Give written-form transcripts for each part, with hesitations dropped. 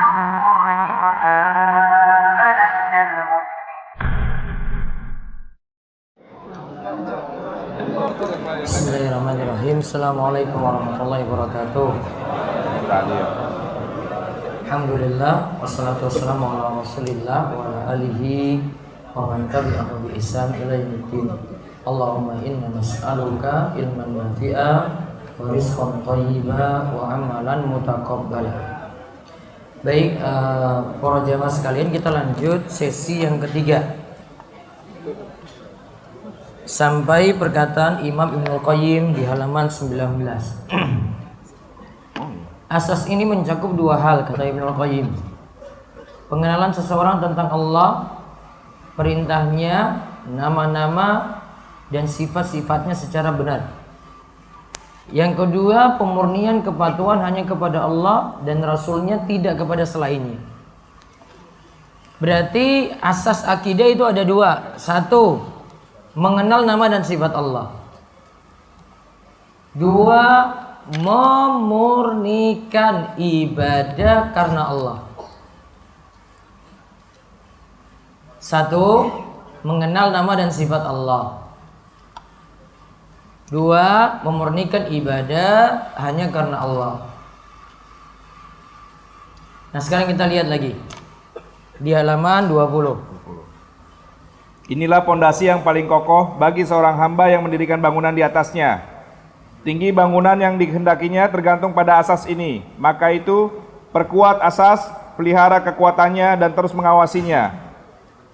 Bismillahirrahmanirrahim. Assalamualaikum warahmatullahi wabarakatuh. Alhamdulillah, wassalatu wassalamu ala rasulillah wa ala alihi wa man tabi'ahu bi ihsan ila yaumiddin. Allahumma inna nas'aluka ilman nafi'a wa rizqan thayyiba wa amalan mutaqabbala. Baik, para jamaah sekalian, kita lanjut sesi yang ketiga sampai perkataan Imam Ibnul Qayyim di halaman 19. Asas ini mencakup dua hal, kata Ibnul Qayyim: pengenalan seseorang tentang Allah, perintahnya, nama-nama dan sifat-sifatnya secara benar. Yang kedua, pemurnian kepatuhan hanya kepada Allah dan Rasulnya, tidak kepada selainnya. Berarti asas akidah itu ada dua. Satu, mengenal nama dan sifat Allah. Dua, memurnikan ibadah karena Allah. Satu, mengenal nama dan sifat Allah. Dua, memurnikan ibadah hanya karena Allah. Nah, sekarang kita lihat lagi di halaman 20. Inilah pondasi yang paling kokoh bagi seorang hamba yang mendirikan bangunan di atasnya. Tinggi bangunan yang dikehendakinya tergantung pada asas ini. Maka itu, perkuat asas, pelihara kekuatannya dan terus mengawasinya.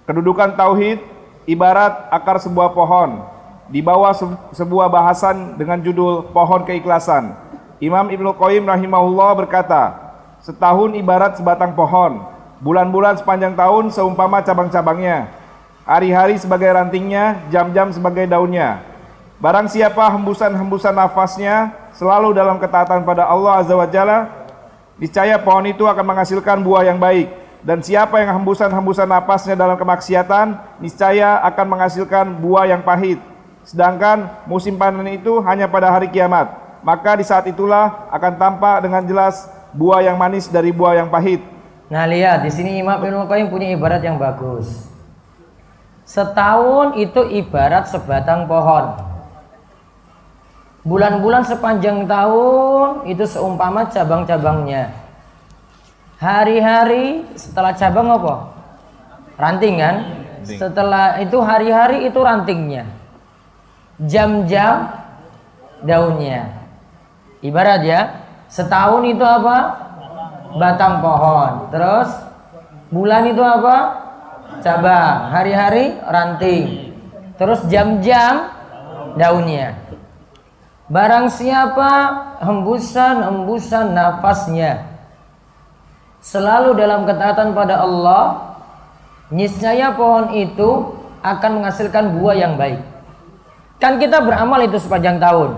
Kedudukan tauhid ibarat akar sebuah pohon. Di bawah sebuah bahasan dengan judul Pohon Keikhlasan, Imam Ibnul Qayyim rahimahullah berkata, setahun ibarat sebatang pohon, bulan-bulan sepanjang tahun seumpama cabang-cabangnya, hari-hari sebagai rantingnya, jam-jam sebagai daunnya. Barang siapa hembusan-hembusan nafasnya selalu dalam ketaatan pada Allah Azza wa Jalla, niscaya pohon itu akan menghasilkan buah yang baik. Dan siapa yang hembusan-hembusan nafasnya dalam kemaksiatan, niscaya akan menghasilkan buah yang pahit. Sedangkan musim panen itu hanya pada hari kiamat. Maka di saat itulah akan tampak dengan jelas buah yang manis dari buah yang pahit. Nah, lihat di sini Imam Ibnul Qayyim punya ibarat yang bagus. Setahun itu ibarat sebatang pohon. Bulan-bulan sepanjang tahun itu seumpama cabang-cabangnya. Hari-hari setelah cabang apa? Ranting kan? Setelah itu hari-hari itu rantingnya. Jam-jam daunnya. Ibarat ya, setahun itu apa? Batang pohon. Terus bulan itu apa? Cabang. Hari-hari ranting. Terus jam-jam daunnya. Barang siapa hembusan-hembusan nafasnya selalu dalam ketaatan pada Allah, niscaya pohon itu akan menghasilkan buah yang baik. Kan kita beramal itu sepanjang tahun.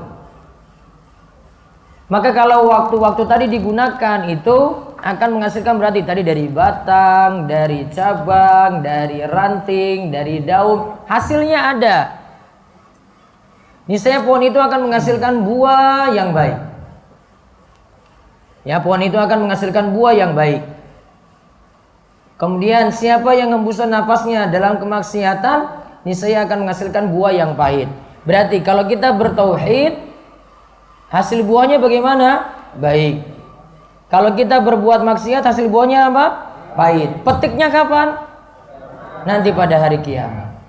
Maka kalau waktu-waktu tadi digunakan itu akan menghasilkan, berarti tadi dari batang, dari cabang, dari ranting, dari daun, hasilnya ada. Niscaya pohon itu akan menghasilkan buah yang baik. Ya, pohon itu akan menghasilkan buah yang baik. Kemudian siapa yang hembusan nafasnya dalam kemaksiatan, niscaya akan menghasilkan buah yang pahit. Berarti kalau kita bertauhid, hasil buahnya bagaimana? Baik. Kalau kita berbuat maksiat, hasil buahnya apa? Pahit. Petiknya kapan? Nanti pada hari kiamat.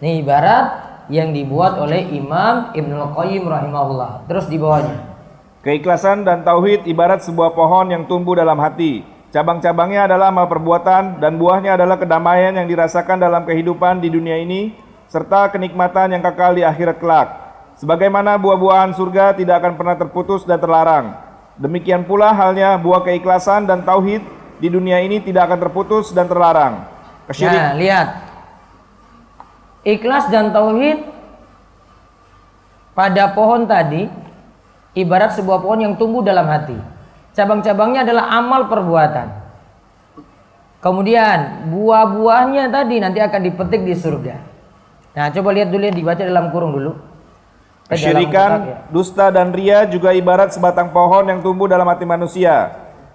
Ini ibarat yang dibuat oleh Imam Ibnul Qayyim rahimahullah. Terus di bawahnya, keikhlasan dan tauhid ibarat sebuah pohon yang tumbuh dalam hati. Cabang-cabangnya adalah amal perbuatan dan buahnya adalah kedamaian yang dirasakan dalam kehidupan di dunia ini serta kenikmatan yang kekal di akhirat kelak. Sebagaimana buah-buahan surga tidak akan pernah terputus dan terlarang, demikian pula halnya buah keikhlasan dan tauhid di dunia ini tidak akan terputus dan terlarang. Nah, lihat, ikhlas dan tauhid pada pohon tadi ibarat sebuah pohon yang tumbuh dalam hati. Cabang-cabangnya adalah amal perbuatan. Kemudian buah-buahnya tadi nanti akan dipetik di surga. Nah, coba lihat dulu yang dibaca dalam kurung dulu. Kesyirikan, dusta dan ria juga ibarat sebatang pohon yang tumbuh dalam hati manusia.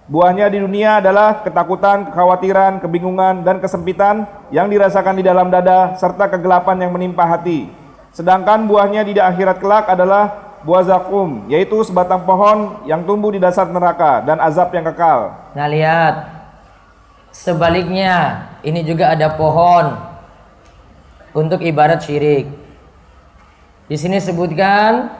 Buahnya di dunia adalah ketakutan, kekhawatiran, kebingungan, dan kesempitan yang dirasakan di dalam dada, serta kegelapan yang menimpa hati. Sedangkan buahnya di akhirat kelak adalah buah zakum, yaitu sebatang pohon yang tumbuh di dasar neraka dan azab yang kekal. Nah lihat, sebaliknya ini juga ada pohon untuk ibarat syirik. Di sini sebutkan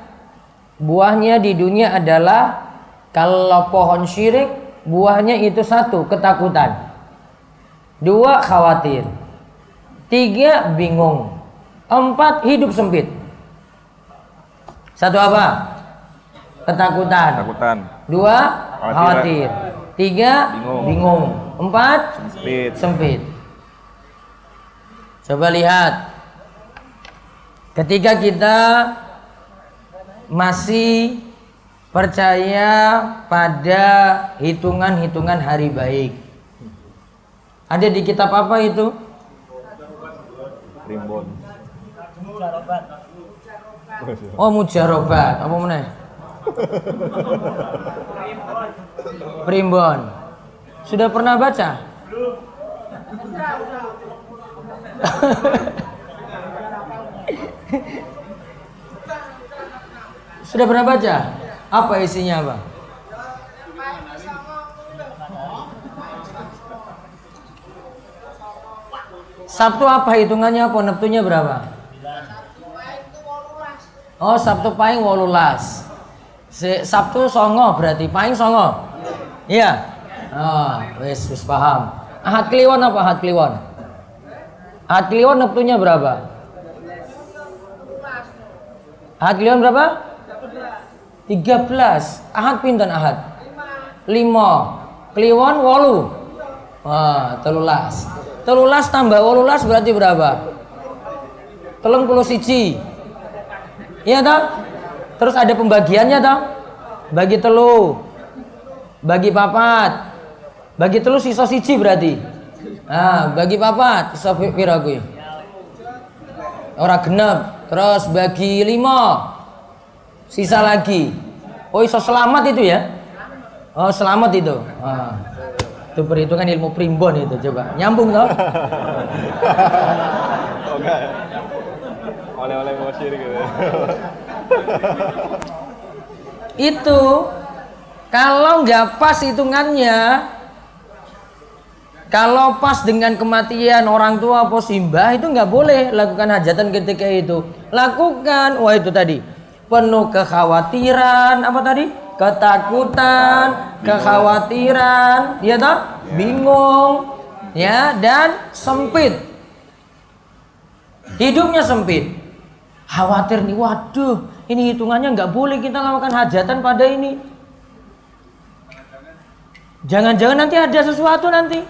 buahnya di dunia adalah, kalau pohon syirik buahnya itu satu, ketakutan. Dua, khawatir. Tiga, bingung. Empat, hidup sempit. Satu apa? Ketakutan. Dua, khawatir. Tiga, bingung. Empat, sempit. Coba lihat. Ketika kita masih percaya pada hitungan-hitungan hari baik, ada di kitab apa itu? Primbon. Oh, mujarobat. Apa mana? Primbon. Sudah pernah baca? Sudah pernah baca? Apa isinya, Bang? Sabtu apa hitungannya, apa neptunya berapa? Oh, Sabtu Pahing 18. Sabtu songo berarti Pahing songo. Iya. Oh, wis paham. Ahad Kliwon apa Ahad Kliwon? Ahad Kliwon neptunya berapa? Ahad Kliwon berapa? 13. Ahad pinten Ahad? 5. Kliwon 8. Wah, 13. 13 tambah 18 berarti berapa? 31. Iya toh? Terus ada pembagiannya toh? Bagi telu, bagi papat, bagi telu sisa siji berarti. Nah, bagi papat sisa pira kuwi? Ora genep. Terus bagi 5 sisa lagi. Oh, iso selamat itu ya? Oh, selamat itu. Ah. Itu perhitungan ilmu primbon itu, coba. Nyambung toh? Oke. Oleh-oleh mau syirik gitu. Itu kalau nggak pas hitungannya, kalau pas dengan kematian orang tua apa simbah, itu nggak boleh lakukan hajatan ketika itu. Lakukan, wah itu tadi penuh kekhawatiran, apa tadi? Ketakutan, kekhawatiran, ya toh? Bingung, ya, dan sempit. Hidupnya sempit. Khawatir nih, waduh, ini hitungannya nggak boleh kita lakukan hajatan pada ini. Jangan-jangan nanti ada sesuatu nanti.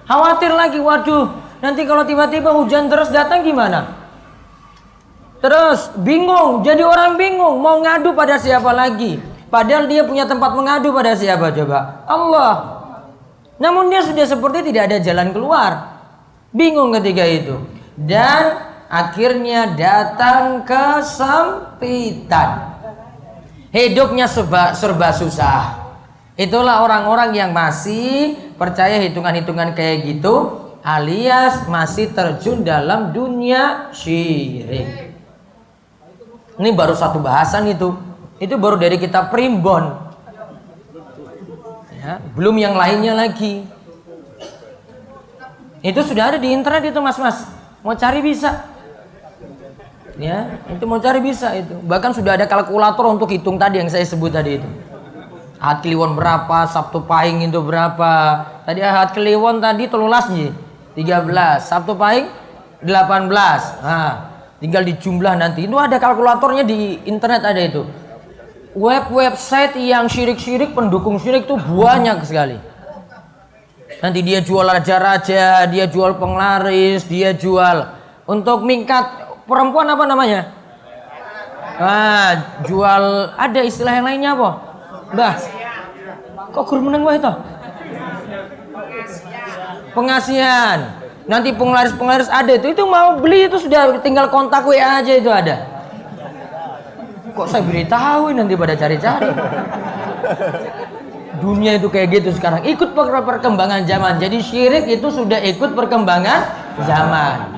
Khawatir lagi, waduh, nanti kalau tiba-tiba hujan terus datang gimana? Terus bingung, jadi orang bingung, mau ngadu pada siapa lagi? Padahal dia punya tempat mengadu pada siapa coba? Allah. Namun dia sudah seperti tidak ada jalan keluar. Bingung ketika itu. Dan akhirnya datang kesempitan. Hidupnya serba susah. Itulah orang-orang yang masih percaya hitungan-hitungan kayak gitu, alias masih terjun dalam dunia syirik. Ini baru satu bahasan itu. Itu baru dari kitab Primbon. Ya, belum yang lainnya lagi. Itu sudah ada di internet itu, mas-mas. Mau cari bisa. Ya, itu mau cari bisa itu. Bahkan sudah ada kalkulator untuk hitung tadi yang saya sebut tadi itu. Ahad Kliwon berapa, Sabtu Pahing itu berapa. Tadi Ahad Kliwon tadi 13 nih, 13. Sabtu Pahing 18. Nah, tinggal dijumlah nanti. Itu ada kalkulatornya di internet, ada itu. Website yang syirik-syirik, pendukung syirik itu banyak sekali. Nanti dia jual raja-raja, dia jual penglaris, dia jual untuk mingkat perempuan apa namanya? Ah, jual, ada istilah yang lainnya apa? Bah, kok guru meneng wah itu? Pengasihan. Nanti penglaris ada itu mau beli itu sudah tinggal kontak WA aja itu ada. Kok saya beritahu nanti pada cari-cari. Dunia itu kayak gitu sekarang, ikut perkembangan zaman. Jadi syirik itu sudah ikut perkembangan zaman.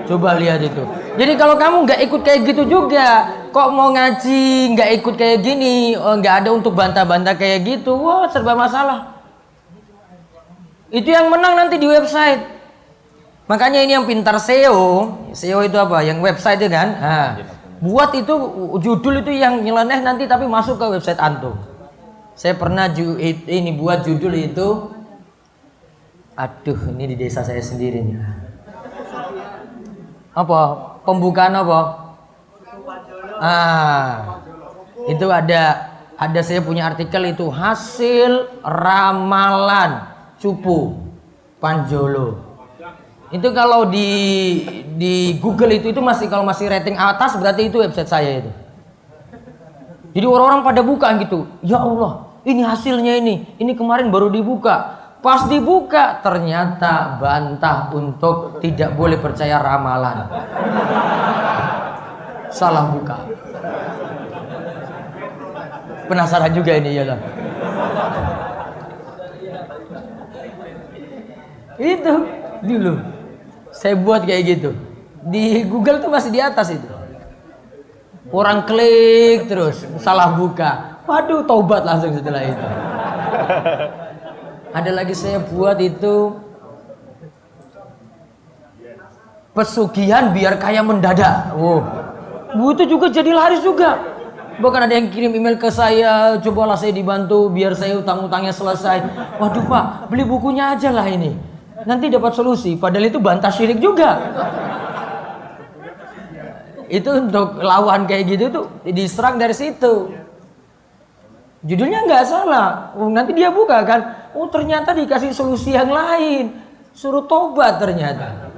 Coba lihat itu. Jadi kalau kamu nggak ikut kayak gitu juga, kok mau ngaji nggak ikut kayak gini, nggak ada untuk bantah-bantah kayak gitu, wah serba masalah. Itu yang menang nanti di website. Makanya ini yang pintar SEO. SEO itu apa? Yang website itu kan. Nah, buat itu judul itu yang nyeleneh nanti tapi masuk ke website antum. Saya pernah ini buat judul itu. Aduh, ini di desa saya sendiri nih. Apa? Pembukaan apa? Itu ada saya punya artikel itu hasil ramalan cupu Panjolo. Itu kalau di Google itu masih, kalau masih rating atas berarti itu website saya itu. Jadi orang-orang pada buka gitu. Ya Allah, ini hasilnya ini kemarin baru dibuka. Pas dibuka ternyata bantah untuk tidak boleh percaya ramalan. Salah buka. Penasaran juga ini ya lah. Itu dulu saya buat kayak gitu. Di Google tuh masih di atas itu. Orang klik terus salah buka. Waduh, taubat langsung setelah itu. Ada lagi saya buat itu pesugihan biar kaya mendadak. Itu juga jadi laris juga. Bahkan ada yang kirim email ke saya, cobalah saya dibantu biar saya utang-utangnya selesai. Waduh Pak, beli bukunya aja lah ini. Nanti dapat solusi. Padahal itu bantah syirik juga. Itu untuk lawan kayak gitu tuh diserang dari situ. Judulnya nggak salah. Nanti dia buka kan. Ternyata dikasih solusi yang lain. Suruh tobat ternyata.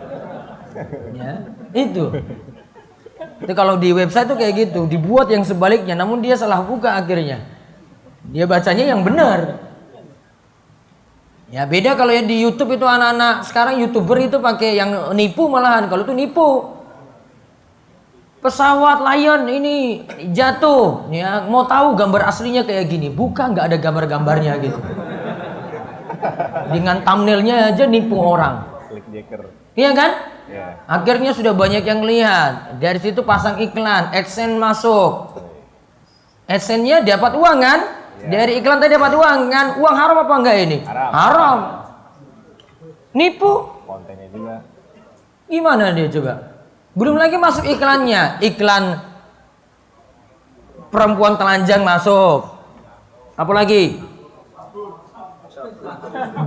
Ya, itu. Itu kalau di website tuh kayak gitu. Dibuat yang sebaliknya. Namun dia salah buka akhirnya. Dia bacanya yang benar. Ya beda kalau yang di YouTube itu anak-anak sekarang YouTuber itu pakai yang nipu malahan. Kalau itu nipu. Pesawat Lion ini jatuh, ya mau tahu gambar aslinya kayak gini, buka nggak ada gambar-gambarnya gitu. Dengan thumbnailnya aja nipu orang. Clickbacker. Iya kan? Yeah. Akhirnya sudah banyak yang lihat. Dari situ pasang iklan, AdSense masuk. AdSense-nya dapat uang kan? Yeah. Dari iklan tadi dapat uang kan? Uang haram apa enggak ini? Haram. Nipu. Kontennya juga. Gimana dia coba? Belum lagi masuk iklannya, iklan perempuan telanjang masuk. Apa lagi?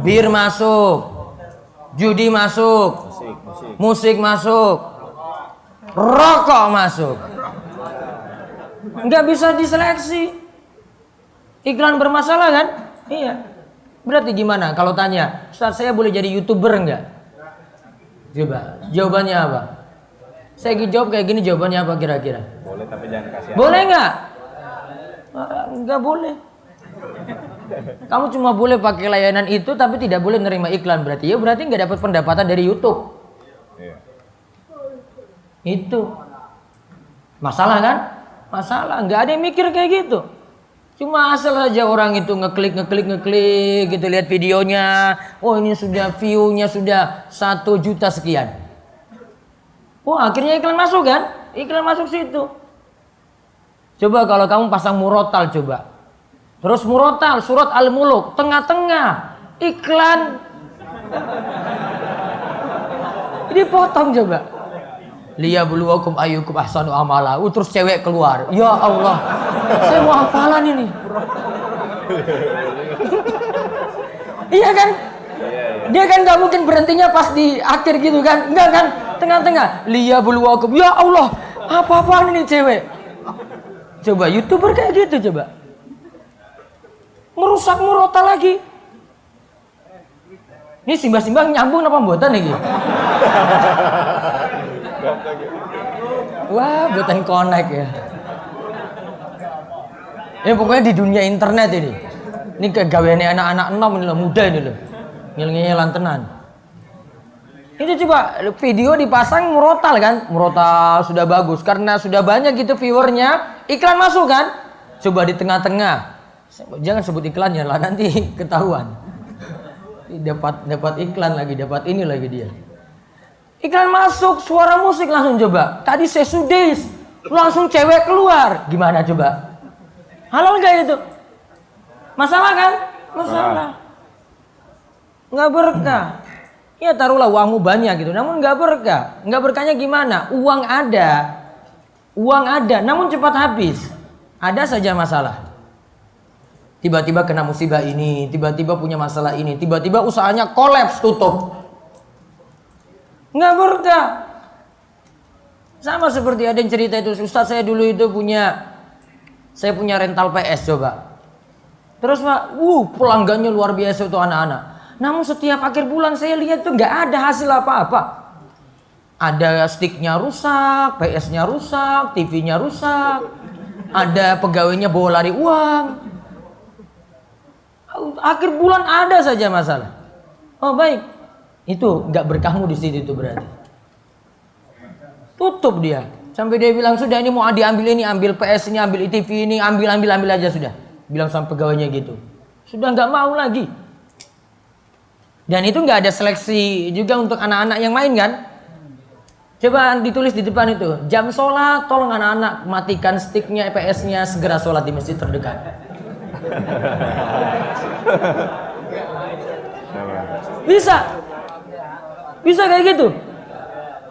Bir masuk, judi masuk, musik masuk, rokok masuk. Nggak bisa diseleksi. Iklan bermasalah kan? Iya. Berarti gimana? Kalau tanya, Ustaz saya boleh jadi YouTuber nggak? Coba, jawabannya apa? Saya jawab kayak gini, jawabannya apa kira-kira? Boleh tapi jangan kasih. Boleh nggak? Nggak boleh. Kamu cuma boleh pakai layanan itu tapi tidak boleh nerima iklan, berarti ya berarti nggak dapat pendapatan dari YouTube. Iya. Itu masalah kan? Masalah. Nggak ada yang mikir kayak gitu. Cuma asal saja orang itu ngeklik gitu, lihat videonya. Oh ini sudah view-nya sudah 1 juta sekian. Wah akhirnya iklan masuk kan? Iklan masuk situ. Coba kalau kamu pasang murotal coba. Terus murotal surat Al-Muluk tengah-tengah iklan. Dipotong coba. Liyabluwakum ayyukum ahsanu amala. Terus cewek keluar. Ya Allah. Saya mau hafalan ini. Iya kan? Dia kan nggak mungkin berhentinya pas di akhir gitu kan? Enggak kan? Tengah-tengah. Liyabluwakum. Ya Allah. Apa-apaan ini cewek? Coba YouTuber kayak gitu coba. Merusak murotal lagi. Ini simbah-simbah nyambung apa mboten iki? Wah, buatan connect ya. Ini pokoknya di dunia internet ini. Ini kegaweane anak-anak 6 ini loh, muda ini loh. Ngel-ngelan tenan. Itu coba video dipasang murotal kan? Murotal sudah bagus karena sudah banyak gitu viewernya, iklan masuk kan? Coba di tengah-tengah. Jangan sebut iklannya lah, nanti ketahuan. Dapat iklan lagi, dapat ini lagi dia. Iklan masuk, suara musik langsung coba. Tadi sesudis, langsung cewek keluar. Gimana coba? Halal gak itu? Masalah kan? Masalah. Nggak berkah. Ya taruhlah uangmu banyak gitu, namun nggak berkah. Nggak berkahnya gimana? Uang ada, namun cepat habis. Ada saja masalah. Tiba-tiba kena musibah ini, tiba-tiba punya masalah ini, tiba-tiba usahanya kolaps, tutup. Nggak berkah. Sama seperti ada yang cerita itu, Ustaz saya dulu itu punya rental PS coba. Terus Pak, pelanggannya luar biasa itu anak-anak. Namun setiap akhir bulan saya lihat tuh nggak ada hasil apa-apa. Ada sticknya rusak, PS-nya rusak, TV-nya rusak. Ada pegawainya bawa lari uang. Akhir bulan ada saja masalah. Oh baik, itu nggak berkahmu di situ itu berarti. Tutup dia. Sampai dia bilang sudah ini mau diambil ini, ambil PS ini, ambil TV ini, ambil aja sudah. Bilang sama pegawainya gitu. Sudah nggak mau lagi. Dan itu nggak ada seleksi juga untuk anak-anak yang main kan? Coba ditulis di depan itu, jam sholat tolong anak-anak matikan sticknya, PS-nya, segera sholat di masjid terdekat. Bisa kayak gitu.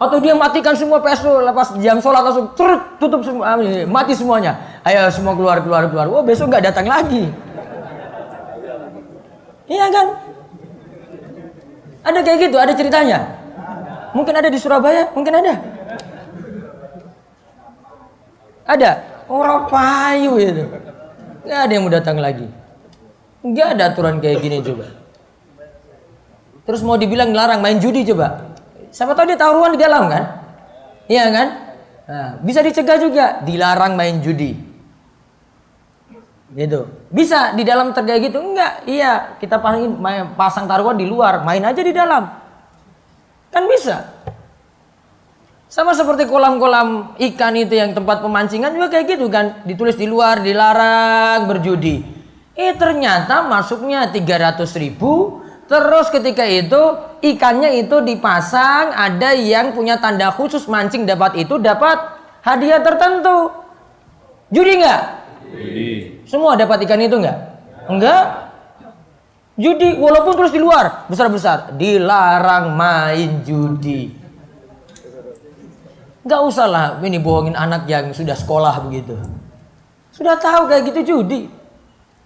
Atau dia matikan semua PS tuh, lepas jam sholat langsung tutup semua, mati semuanya. Ayo semua keluar. Oh besok nggak datang lagi. Iya kan? Ada kayak gitu, ada ceritanya. Mungkin ada di Surabaya, mungkin ada. Ada orang payu itu. Nggak ada yang mau datang lagi. Nggak ada aturan kayak gini coba. Terus mau dibilang larang main judi coba. Siapa tahu dia taruhan di dalam kan? Iya kan? Nah, bisa dicegah juga, dilarang main judi. Gitu. Bisa di dalam terjadi gitu? Enggak. Iya, kita pasang taruhan di luar, main aja di dalam. Kan bisa. Sama seperti kolam-kolam ikan itu yang tempat pemancingan juga kayak gitu kan, ditulis di luar dilarang berjudi. Ternyata masuknya 300.000. Terus ketika itu ikannya itu dipasang, ada yang punya tanda khusus mancing dapat hadiah tertentu. Judi nggak? Judi. Semua dapat ikan itu nggak? Enggak. Judi walaupun terus di luar besar-besar, dilarang main judi. Nggak usah lah ini bohongin anak yang sudah sekolah begitu. Sudah tahu kayak gitu judi.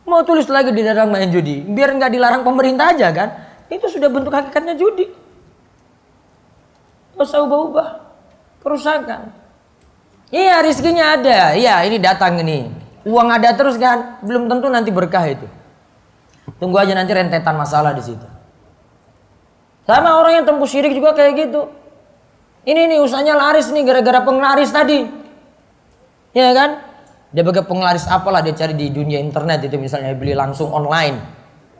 Mau tulis lagi dilarang main judi, biar nggak dilarang pemerintah aja kan? Itu sudah bentuk hakikatnya judi. Nggak usah ubah-ubah, kerusakan. Iya rizkinya ada, iya ini datang ini, uang ada terus kan? Belum tentu nanti berkah itu. Tunggu aja nanti rentetan masalah di situ. Sama orang yang tempuh syirik juga kayak gitu. Ini usahanya laris nih gara-gara penglaris tadi, ya kan? Dia pakai penglaris apalah dia cari di dunia internet itu misalnya beli langsung online,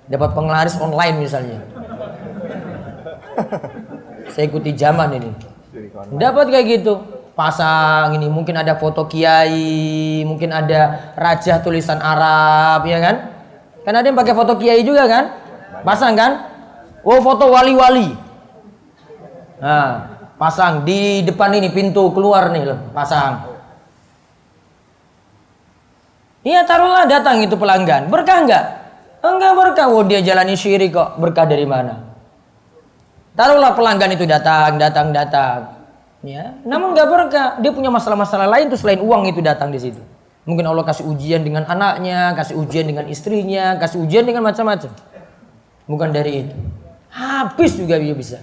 dapat penglaris online misalnya. Saya ikuti zaman ini, dapat kayak gitu, pasang ini mungkin ada foto kiai, mungkin ada raja tulisan Arab, ya kan? Kan ada yang pakai foto kiai juga kan, pasang kan? Oh foto wali-wali, nah pasang di depan ini pintu keluar nih, pasang. Iya taruhlah datang itu pelanggan, berkah enggak? Enggak berkah, dia jalani syirik kok, berkah dari mana? Taruhlah pelanggan itu datang, ya, namun enggak berkah, dia punya masalah-masalah lain tuh selain uang itu datang di situ. Mungkin Allah kasih ujian dengan anaknya, kasih ujian dengan istrinya, kasih ujian dengan macam-macam. Bukan dari itu, habis juga dia bisa.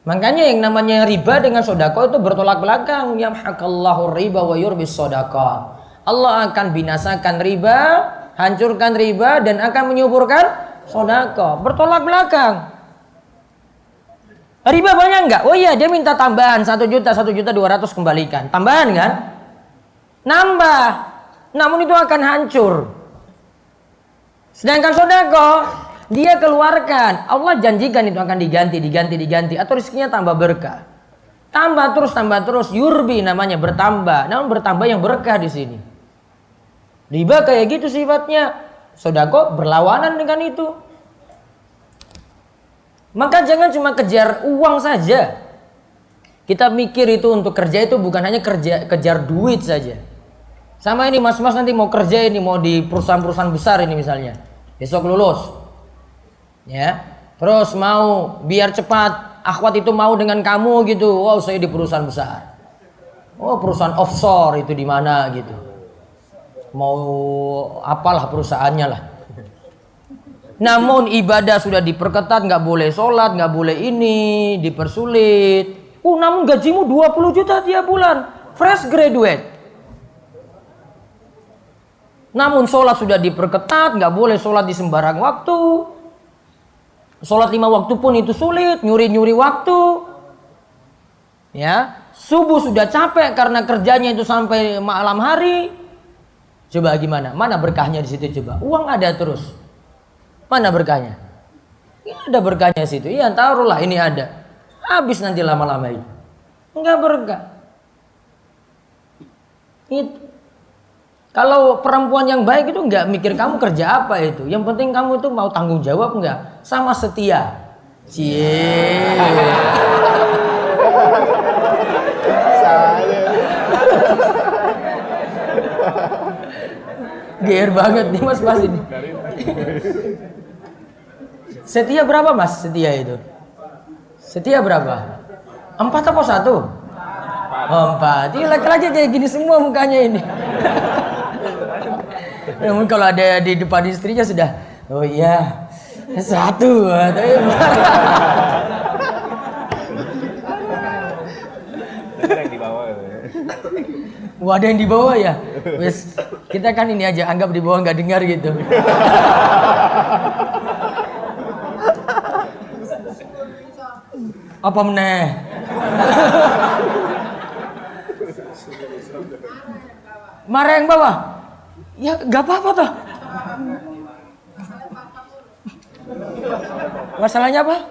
Makanya yang namanya riba dengan sodako itu bertolak belakang. Yamhaqallahu riba wa yurbis sodako. Allah akan binasakan riba, hancurkan riba, dan akan menyuburkan sodako. Bertolak belakang. Riba banyak enggak? Oh iya, dia minta tambahan 1 juta, 1.200.000 kembalikan. Tambahan kan? Nambah. Namun itu akan hancur. Sedangkan sodako, dia keluarkan. Allah janjikan itu akan diganti. Atau rezekinya tambah berkah. Tambah terus. Yurbi namanya bertambah. Namun bertambah yang berkah di sini. Riba kayak gitu sifatnya. Sedekah berlawanan dengan itu. Maka jangan cuma kejar uang saja. Kita mikir itu untuk kerja itu bukan hanya kejar duit saja. Sama ini mas-mas nanti mau kerja ini, mau di perusahaan-perusahaan besar ini misalnya. Besok lulus. Ya. Terus mau biar cepat akhwat itu mau dengan kamu gitu. Wow, saya di perusahaan besar. Oh, perusahaan offshore itu di mana gitu. Mau apalah perusahaannya lah. Namun ibadah sudah diperketat, nggak boleh sholat, nggak boleh ini, dipersulit. Namun gajimu 20 juta tiap bulan, fresh graduate. Namun sholat sudah diperketat, nggak boleh sholat di sembarang waktu. Sholat 5 waktu pun itu sulit, nyuri-nyuri waktu. Ya, subuh sudah capek karena kerjanya itu sampai malam hari. Coba gimana? Mana berkahnya di situ coba? Uang ada terus. Mana berkahnya? Ya, ada berkahnya di situ. Iya, taruhlah ini ada. Habis nanti lama-lama itu. Enggak berkah. Itu. Kalau perempuan yang baik itu enggak mikir kamu kerja apa itu. Yang penting kamu itu mau tanggung jawab enggak? Sama setia. Cie. Gear banget nih mas ini. Setia berapa mas? Setia itu? Setia berapa? 4 apa 1? 4. Ini laki-laki kayak gini semua mukanya ini. Namun kalau ada di depan istrinya sudah, oh iya 1. Wah, ada yang di bawah ya? Wes, kita kan ini aja anggap di bawah nggak dengar gitu. Apa meneh? Marah yang bawah? Ya nggak apa-apa toh. Masalahnya apa?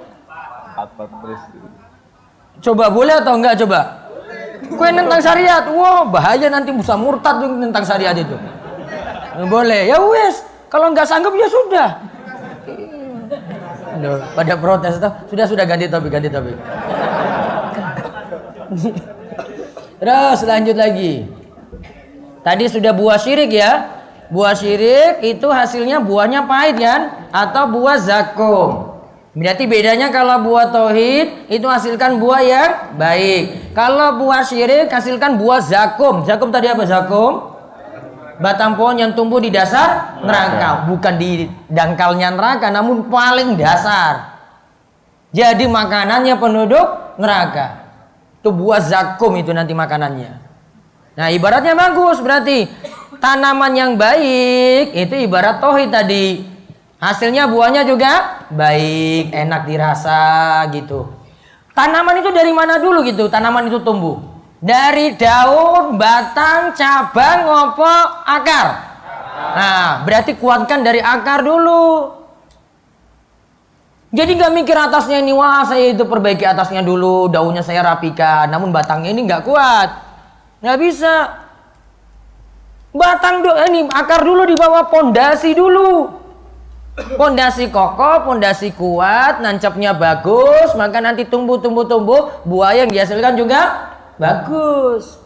Coba boleh atau enggak coba? Kue tentang syariat, wow bahaya nanti bisa murtad tentang syariat itu. Boleh, ya wes. Kalau nggak sanggup ya sudah. Loh, pada protes tuh. Sudah ganti topik. Terus lanjut lagi. Tadi sudah buah syirik ya. Buah syirik itu hasilnya buahnya pahit kan? Atau buah zakum. Berarti bedanya kalau buah tauhid itu hasilkan buah yang baik. Kalau buah syirik hasilkan buah zakum. Zakum tadi apa zakum? Batang pohon yang tumbuh di dasar neraka. Bukan di dangkalnya neraka, namun paling dasar. Jadi makanannya penduduk neraka. Itu buah zakum itu nanti makanannya. Nah ibaratnya bagus berarti. Tanaman yang baik itu ibarat tauhid tadi. Hasilnya buahnya juga baik, enak dirasa gitu. Tanaman itu dari mana dulu gitu? Tanaman itu tumbuh dari daun, batang, cabang, akar. Nah, berarti kuatkan dari akar dulu. Jadi nggak mikir atasnya ini, wah saya itu perbaiki atasnya dulu, daunnya saya rapikan, namun batangnya ini nggak kuat, nggak bisa. Batang ini akar dulu di bawah, pondasi dulu. Pondasi kokoh, pondasi kuat, nancapnya bagus, maka nanti tumbuh, buah yang dihasilkan juga bagus.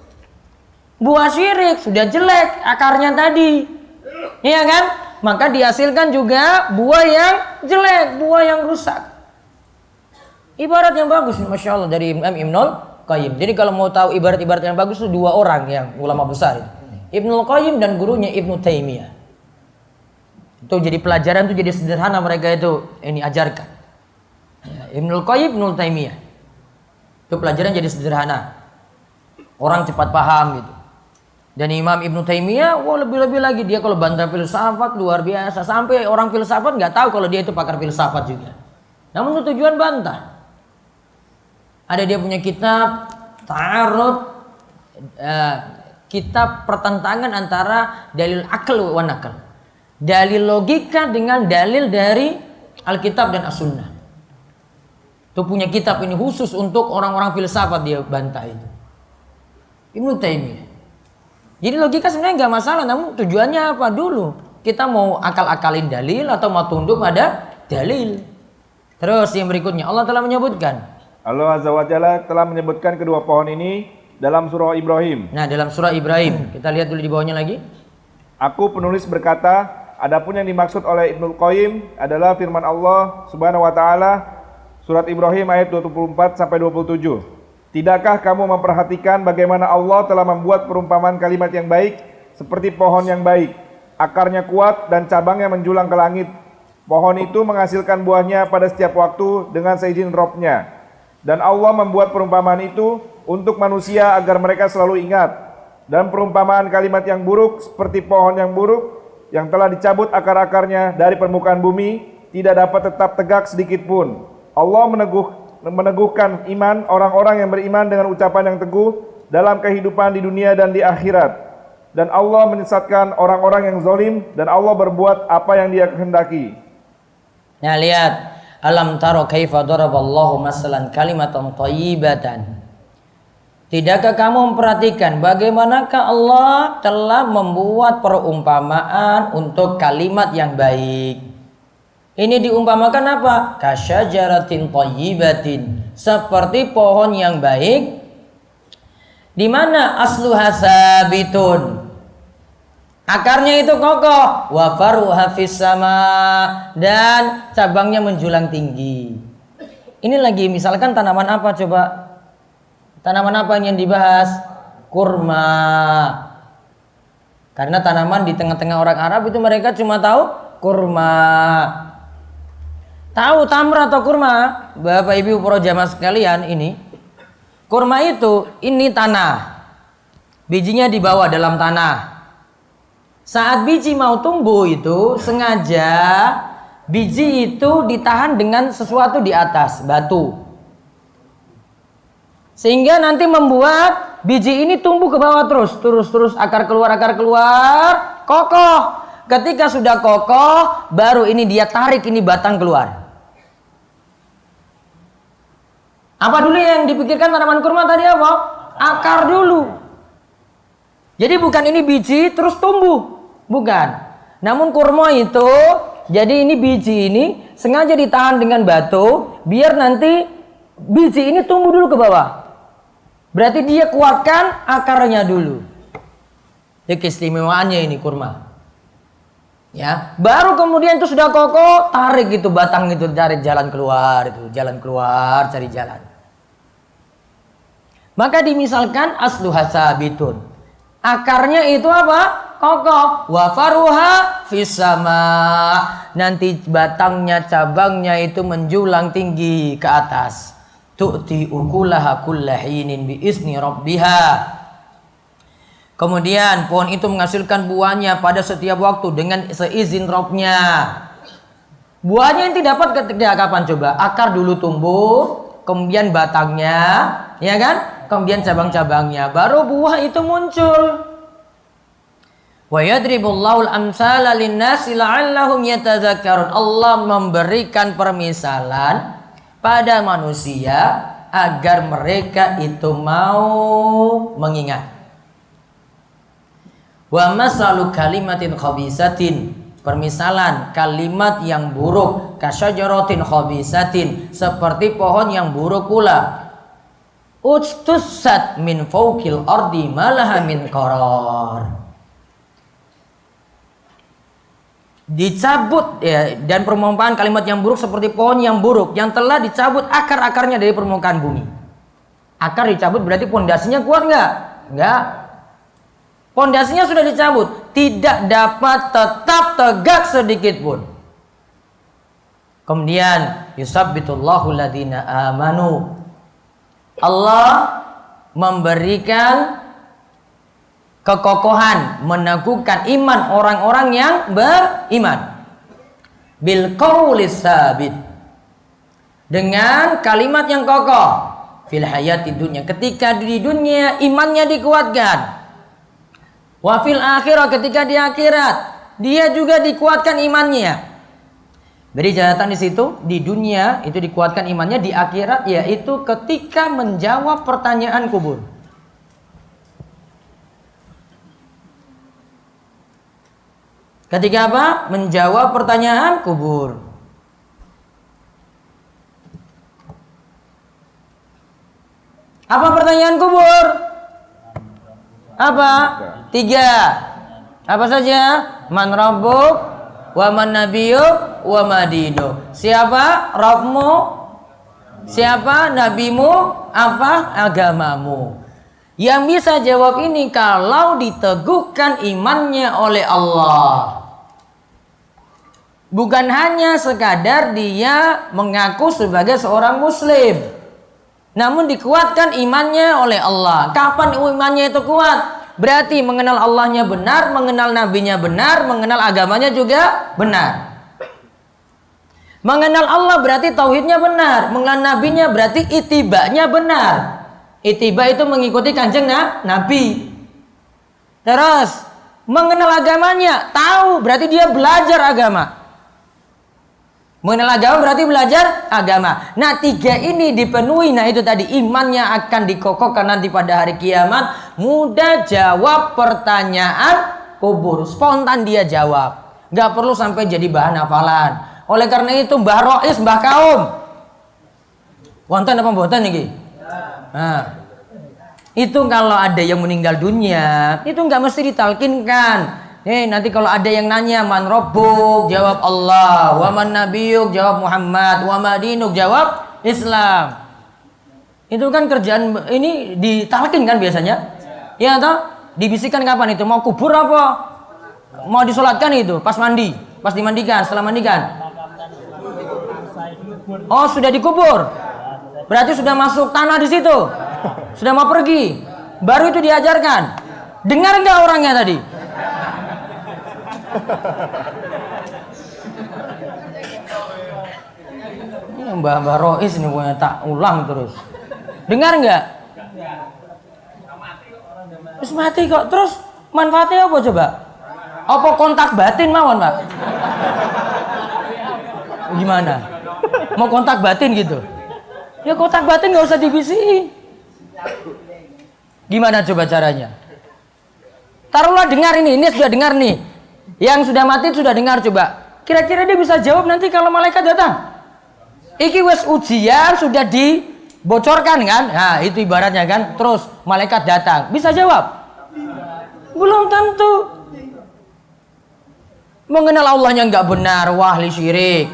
Buah syirik sudah jelek akarnya tadi, iya kan? Maka dihasilkan juga buah yang jelek, buah yang rusak. Ibarat yang bagus, masya Allah dari Imam Ibnul Qayyim. Jadi kalau mau tahu ibarat-ibarat yang bagus itu 2 orang yang ulama besar itu. Ibnul Qayyim dan gurunya Ibnu Taimiyah. Itu jadi pelajaran itu jadi sederhana mereka itu ini ajarkan. Ya, Ibnul Qayyim, Ibnu Taimiyah. Itu pelajaran jadi sederhana. Orang cepat paham gitu. Dan Imam Ibnu Taimiyah, wah lebih-lebih lagi dia kalau bantah filsafat luar biasa. Sampai orang filsafat nggak tahu kalau dia itu pakar filsafat juga. Namun itu tujuan bantah. Ada dia punya kitab Ta'arud, kitab pertentangan antara dalil akal wa nakal. Dalil logika dengan dalil dari Alkitab dan As-Sunnah. Itu punya kitab ini khusus untuk orang-orang filsafat dia bantah itu. Ibnu Taimiyah. Jadi logika sebenarnya nggak masalah, namun tujuannya apa dulu? Kita mau akal-akalin dalil atau mau tunduk pada dalil? Terus yang berikutnya Allah telah menyebutkan. Allah Azza wa Jalla telah menyebutkan kedua pohon ini dalam surah Ibrahim. Nah, dalam surah Ibrahim, kita lihat dulu di bawahnya lagi. Aku penulis berkata, adapun yang dimaksud oleh Ibnul Qayyim adalah firman Allah Subhanahu wa taala surat Ibrahim ayat 24 sampai 27. Tidakkah kamu memperhatikan bagaimana Allah telah membuat perumpamaan kalimat yang baik seperti pohon yang baik, akarnya kuat dan cabangnya menjulang ke langit. Pohon itu menghasilkan buahnya pada setiap waktu dengan seizin Rabb-Nya. Dan Allah membuat perumpamaan itu untuk manusia agar mereka selalu ingat. Dan perumpamaan kalimat yang buruk seperti pohon yang buruk yang telah dicabut akar-akarnya dari permukaan bumi tidak dapat tetap tegak sedikit pun. Allah meneguhkan iman orang-orang yang beriman dengan ucapan yang teguh dalam kehidupan di dunia dan di akhirat. Dan Allah menyesatkan orang-orang yang zalim dan Allah berbuat apa yang Dia kehendaki. Nah, lihat, alam taro kaifa daraballahu masalan kalimatan thayyibatan. Tidakkah kamu memperhatikan bagaimanakah Allah telah membuat perumpamaan untuk kalimat yang baik? Ini diumpamakan apa? Kasyajaratin thayyibatin, seperti pohon yang baik di mana asluha sabitun, akarnya itu kokoh, wa faruha fis sama, dan cabangnya menjulang tinggi. Ini lagi misalkan tanaman apa coba? Tanaman apa yang dibahas? Kurma. Karena tanaman di tengah-tengah orang Arab itu mereka cuma tahu kurma. Tahu tamr atau kurma? Bapak Ibu para jamaah sekalian, ini kurma itu ini tanah. Bijinya dibawa dalam tanah. Saat biji mau tumbuh itu sengaja biji itu ditahan dengan sesuatu di atas, batu. Sehingga nanti membuat biji ini tumbuh ke bawah terus akar keluar, kokoh. Ketika sudah kokoh, baru ini dia tarik ini batang keluar. Apa dulu yang dipikirkan tanaman kurma tadi apa? Akar dulu. Jadi bukan ini biji terus tumbuh, bukan. Namun kurma itu, jadi ini biji ini sengaja ditahan dengan batu, biar nanti biji ini tumbuh dulu ke bawah. Berarti dia kuatkan akarnya dulu. Jadi keistimewaannya ini kurma. Ya, baru kemudian itu sudah kokoh, tarik itu batang itu, cari jalan keluar itu, cari jalan. Maka dimisalkan asluha sabitun. Akarnya itu apa? Kokoh. Wa faruha fis sama. Nanti batangnya, cabangnya itu menjulang tinggi ke atas. Tu'ti ukulaha kullahinin bi isni rabbiha. Kemudian pohon itu menghasilkan buahnya pada setiap waktu dengan seizin Rabb-Nya. Buahnya itu dapat ketika kapan coba? Akar dulu tumbuh, kemudian batangnya, ya kan? Kemudian cabang-cabangnya, baru buah itu muncul. Wa yadribullahu al-amsala lin-nasi la'allahum yatadzakkarun. Allah memberikan permisalan pada manusia agar mereka itu mau mengingat. Wa masalu kalimatin khabisatin, permisalan kalimat yang buruk, kasyajaratin khabisatin, seperti pohon yang buruk pula. Ustussat min fawqil ardi malaha min qarar. Dicabut ya, dan perumpamaan kalimat yang buruk seperti pohon yang buruk yang telah dicabut akar-akarnya dari permukaan bumi. Akar dicabut berarti pondasinya kuat nggak? Nggak. Pondasinya sudah dicabut, tidak dapat tetap tegak sedikit pun. Kemudian yusabbitullahu ladina amanu. Allah memberikan kekokohan, meneguhkan iman orang-orang yang beriman. Bil qaulis sabit, dengan kalimat yang kokoh. Fil hayati dunya, ketika di dunia imannya dikuatkan. Wa fil akhirah, ketika di akhirat dia juga dikuatkan imannya. Beri catatan di situ, di dunia itu dikuatkan imannya, di akhirat yaitu ketika menjawab pertanyaan kubur. Ketika apa? Menjawab pertanyaan kubur. Apa pertanyaan kubur? Apa? 3. Apa saja? Man rabbuk, wa man nabiyuk, wa ma dinuk. Siapa Rabbmu? Siapa nabimu? Apa agamamu? Yang bisa jawab ini kalau diteguhkan imannya oleh Allah. Bukan hanya sekadar dia mengaku sebagai seorang muslim, namun dikuatkan imannya oleh Allah. Kapan imannya itu kuat? Berarti mengenal Allahnya benar, mengenal nabinya benar, mengenal agamanya juga benar. Mengenal Allah berarti tauhidnya benar, mengenal nabinya berarti itibanya benar. Itiba itu mengikuti kanjeng Nabi. Terus mengenal agamanya, tahu berarti dia belajar agama. Mengenal agama berarti belajar agama. Nah 3 ini dipenuhi, nah itu tadi imannya akan dikokohkan nanti pada hari kiamat. Mudah jawab pertanyaan kubur, spontan dia jawab, nggak perlu sampai jadi bahan hafalan. Oleh karena itu Mbah Rois, Mbah Kaum, wonten apa mboten niki? Nah, itu kalau ada yang meninggal dunia, itu nggak mesti ditalkinkan. Nanti kalau ada yang nanya man rabbuk, jawab Allah, wa man nabiyuk, jawab Muhammad, wa ma dinuk, jawab Islam. Itu kan kerjaan ini ditalkin kan biasanya. Ya toh? Dibisikkan kapan itu? Mau kubur apa? Mau disolatkan itu pas mandi, pas dimandikan, setelah mandikan. Oh, sudah dikubur. Berarti sudah masuk tanah di situ. Sudah mau pergi. Baru itu diajarkan. Dengar enggak orangnya tadi? Ini Mbah Rois ini punya tak ulang terus. Dengar enggak? Terus mati kok. Terus manfaatnya apa coba? Apa kontak batin mawon, Pak? Gimana? Mau kontak batin gitu? Ya kontak batin nggak usah dibisikin. Gimana coba caranya? Taruhlah dengar ini sudah dengar nih. Yang sudah mati sudah dengar coba. Kira-kira dia bisa jawab nanti kalau malaikat datang. Iki wes ujian sudah dibocorkan kan? Nah itu ibaratnya kan. Terus malaikat datang, bisa jawab? Belum tentu. Mengenal Allahnya nggak benar, wahli syirik.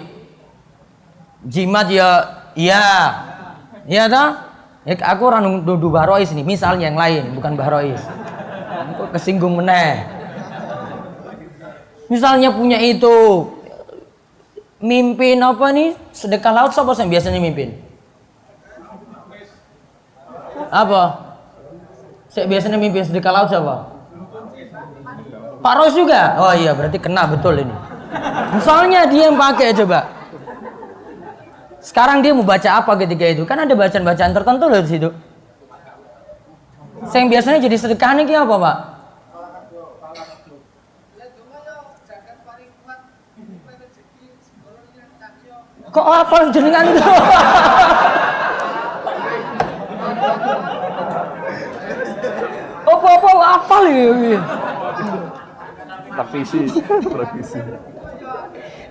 Jimat ya, iya toh? Ya, aku orang nuduh Mbah Rois nih, misalnya yang lain, bukan Mbah Rois. Kok kesinggung meneh. Misalnya punya itu mimpin apa nih? Sedekah laut siapa yang biasanya mimpin? Apa? Saya biasanya mimpin sedekah laut siapa? Pak Rois juga? Oh iya, berarti kena betul ini. Misalnya dia yang pakai coba. Sekarang dia mau baca apa ketika itu? Kan ada bacaan-bacaan tertentu loh di situ. Yang biasanya jadi sedekahnya kayak apa, Pak? Kok apa jenengan itu? Apa apa ini? Revisi.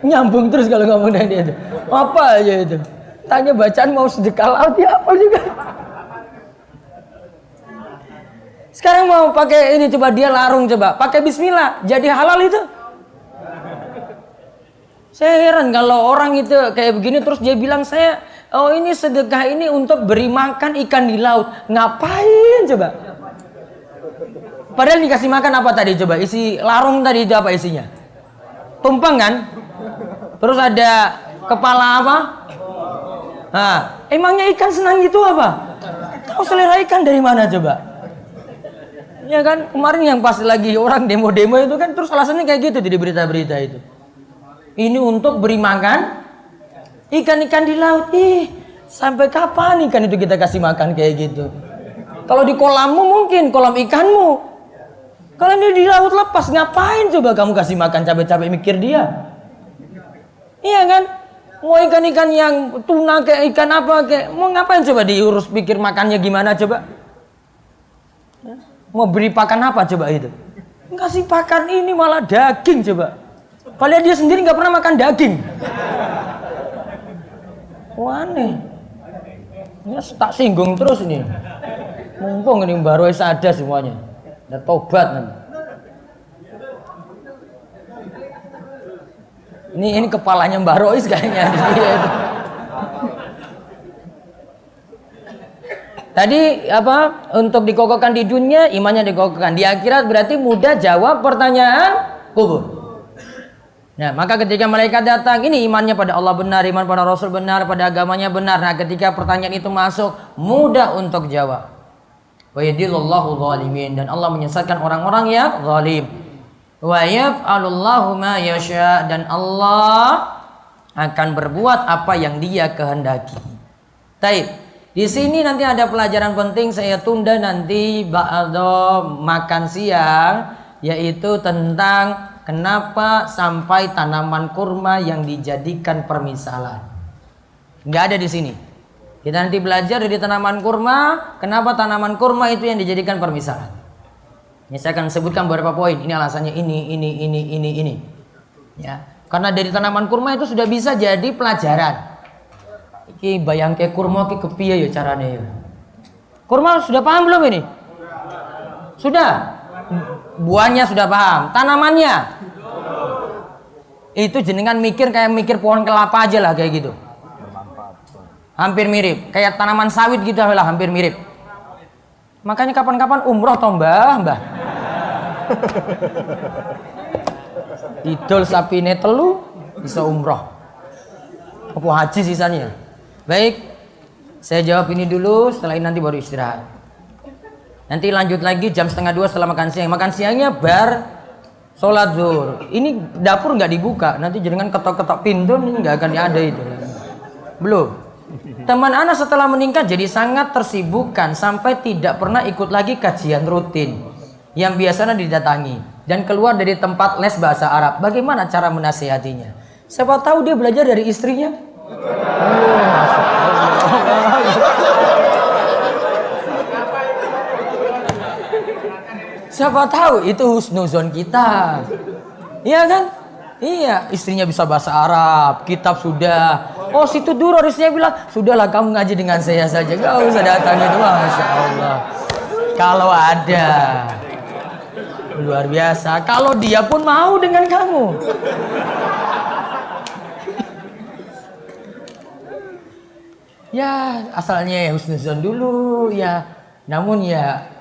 Nyambung terus kalau ngomong dari itu. Apa aja itu? Tanya bacaan mau sedekah laut ya apa juga. Sekarang mau pakai ini coba dia larung coba. Pakai bismillah jadi halal itu. Saya heran kalau orang itu kayak begini terus dia bilang ini sedekah ini untuk beri makan ikan di laut. Ngapain coba? Padahal dikasih makan apa tadi coba? Isi larung tadi itu apa isinya? Tumpeng kan? Terus ada kepala apa? Nah, emangnya ikan senang gitu apa? Tahu selera ikan dari mana coba? Ya kan, kemarin yang pas lagi orang demo-demo itu kan terus alasannya kayak gitu di berita-berita itu. Ini untuk beri makan ikan-ikan di laut. Sampai kapan ikan itu kita kasih makan kayak gitu? Kalau di kolammu mungkin, kolam ikanmu. Kalau ini di laut lepas, ngapain coba kamu kasih makan capek-capek mikir dia? Iya kan? Mau ikan-ikan yang tuna kayak ikan apa kayak, mau ngapain coba diurus pikir makannya gimana coba? Mau beri pakan apa coba itu? Kasih pakan ini malah daging coba. Padahal dia sendiri nggak pernah makan daging. Wah, aneh. Ini tak singgung terus ini. Mumpung ini Mbak Rois ada semuanya. Udah tobat nanti. Ini kepalanya Mbak Rois kayaknya. Tadi apa? Untuk dikokohkan di dunia, imannya dikokohkan. Di akhirat berarti mudah jawab pertanyaan kubur. Nah, maka ketika malaikat datang, ini imannya pada Allah benar, iman pada Rasul benar, pada agamanya benar. Nah, ketika pertanyaan itu masuk, mudah untuk jawab. Wa yadillallahu zalimin, dan Allah menyesatkan orang-orang yang zalim. Wa yaf'alullahu ma yasha, dan Allah akan berbuat apa yang Dia kehendaki. Taib. Di sini nanti ada pelajaran penting, saya tunda nanti ba'da makan siang, yaitu tentang kenapa sampai tanaman kurma yang dijadikan permisalan. Nggak ada di sini. Kita nanti belajar dari tanaman kurma, kenapa tanaman kurma itu yang dijadikan permisalan. Ini saya akan sebutkan beberapa poin. Ini alasannya ini. Ya, karena dari tanaman kurma itu sudah bisa jadi pelajaran. Iki bayang ke kurma ki kepiye ya carane ya. Kurma sudah paham belum ini? Sudah. Buahnya sudah paham, tanamannya itu jenengan mikir kayak mikir pohon kelapa aja lah kayak gitu. Hampir mirip, kayak tanaman sawit gitu lah, hampir mirip. Makanya kapan-kapan umroh toh mbah. Idul sapine telu bisa umroh. Apa haji sisanya? Baik, saya jawab ini dulu, setelah ini nanti baru istirahat. Nanti lanjut lagi jam 1:30 setelah makan siang. Makan siangnya bar sholat zuhur. Ini dapur nggak dibuka, nanti jangan ketok-ketok pintu, nggak akan ada itu. Belum. Teman anak setelah meningkat jadi sangat tersibukkan sampai tidak pernah ikut lagi kajian rutin yang biasanya didatangi dan keluar dari tempat les bahasa Arab. Bagaimana cara menasihatinya? Siapa tahu dia belajar dari istrinya. Siapa tahu itu husnuzon kita. Iya kan? Iya, istrinya bisa bahasa Arab, kitab sudah. Oh, situ dulu harusnya bilang, sudahlah kamu ngaji dengan saya saja, gak usah datang itu. Masya Allah. Kalau ada, luar biasa. Kalau dia pun mau dengan kamu. Ya, asalnya husnuzon dulu ya. Namun ya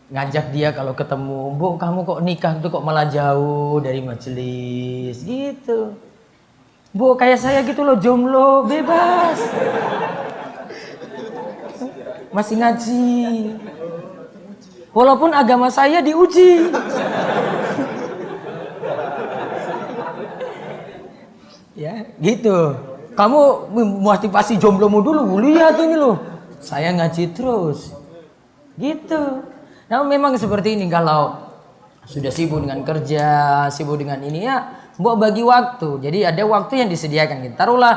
ngajak dia kalau ketemu, Bu, kamu kok nikah tuh kok malah jauh dari majelis gitu. Bu, kayak saya gitu loh, jomblo, bebas. Masih ngaji. Walaupun agama saya diuji. Ya, gitu. Kamu motivasi jomblomu dulu, lihat ini loh. Saya ngaji terus. Gitu. Nah, memang seperti ini, kalau sudah sibuk dengan kerja, sibuk dengan ini ya, Mbok bagi waktu. Jadi ada waktu yang disediakan. Taruhlah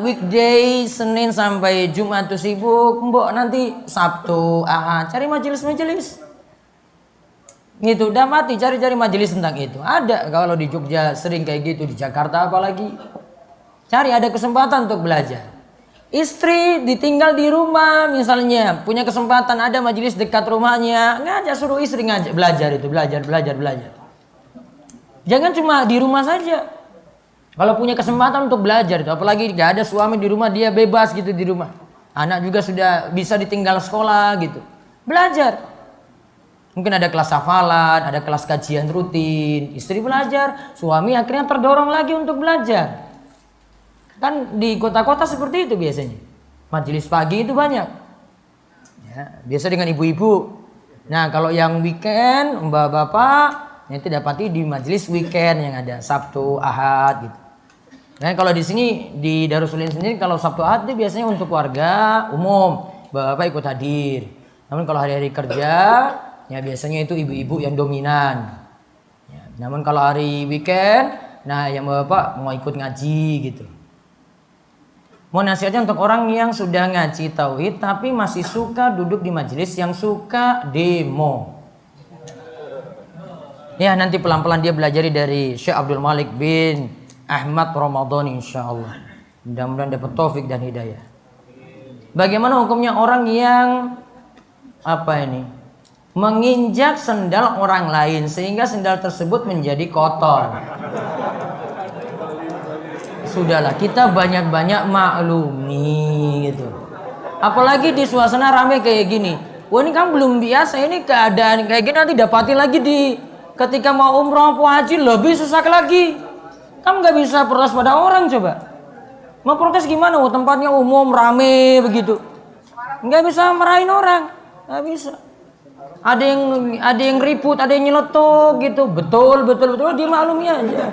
weekday Senin sampai Jumat tuh sibuk, Mbok nanti Sabtu, Ahad cari majelis-majelis. Gitu, udah mati cari-cari majelis tentang itu. Ada kalau di Jogja sering kayak gitu, di Jakarta apalagi. Cari ada kesempatan untuk belajar. Istri ditinggal di rumah misalnya, punya kesempatan ada majelis dekat rumahnya, ngajak, suruh istri ngajak belajar itu, belajar. Jangan cuma di rumah saja. Kalau punya kesempatan untuk belajar itu, apalagi gak ada suami di rumah, dia bebas gitu di rumah. Anak juga sudah bisa ditinggal sekolah gitu. Belajar. Mungkin ada kelas hafalan, ada kelas kajian rutin, istri belajar, suami akhirnya terdorong lagi untuk belajar. Kan di kota-kota seperti itu biasanya. Majelis pagi itu banyak. Ya, biasa dengan ibu-ibu. Nah, kalau yang weekend, mbak-bapak, nanti dapati di majelis weekend yang ada Sabtu, Ahad gitu. Nah, kalau di sini di Darussulim sendiri kalau Sabtu Ahad itu biasanya untuk warga umum, bapak-bapak ikut hadir. Namun kalau hari-hari kerja, ya biasanya itu ibu-ibu yang dominan. Ya, namun kalau hari weekend, nah yang bapak mau ikut ngaji gitu. Mau nasihatnya untuk orang yang sudah ngaji tauhid tapi masih suka duduk di majelis yang suka demo. Ya nanti pelan-pelan dia belajari dari Syekh Abdul Malik bin Ahmad Ramadhani insyaallah. Mudah-mudahan dapat taufik dan hidayah. Bagaimana hukumnya orang yang menginjak sendal orang lain sehingga sendal tersebut menjadi kotor? Sudahlah, kita banyak-banyak maklumi gitu. Apalagi di suasana ramai kayak gini. Wah ini kan belum biasa, ini keadaan kayak gini nanti dapatin lagi di ketika mau umroh atau haji lebih susah lagi. Kamu nggak bisa protes pada orang coba. Mau protes gimana? Oh, tempatnya umum rame begitu. Nggak bisa marahin orang, nggak bisa. Ada yang ribut, ada yang nyeletuk gitu. Betul dia maklumi aja.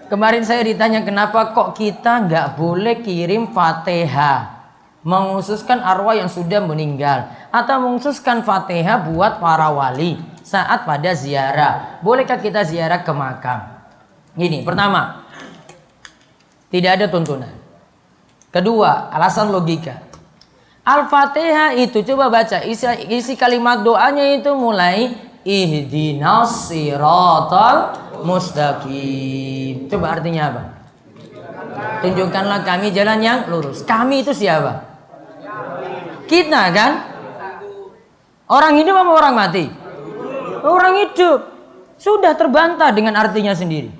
Kemarin saya ditanya kenapa kok kita nggak boleh kirim Fatihah menghususkan arwah yang sudah meninggal atau menghususkan Fatihah buat para wali saat pada ziarah. Bolehkah kita ziarah ke makam? Gini, pertama, tidak ada tuntunan. Kedua, alasan logika. Al-Fatihah itu coba baca isi kalimat doanya itu mulai ihdinas siratal mustaqim. Coba artinya apa? Tunjukkanlah kami jalan yang lurus. Kami itu siapa? Kita kan? Orang hidup apa orang mati? Orang hidup. Sudah terbantah dengan artinya sendiri.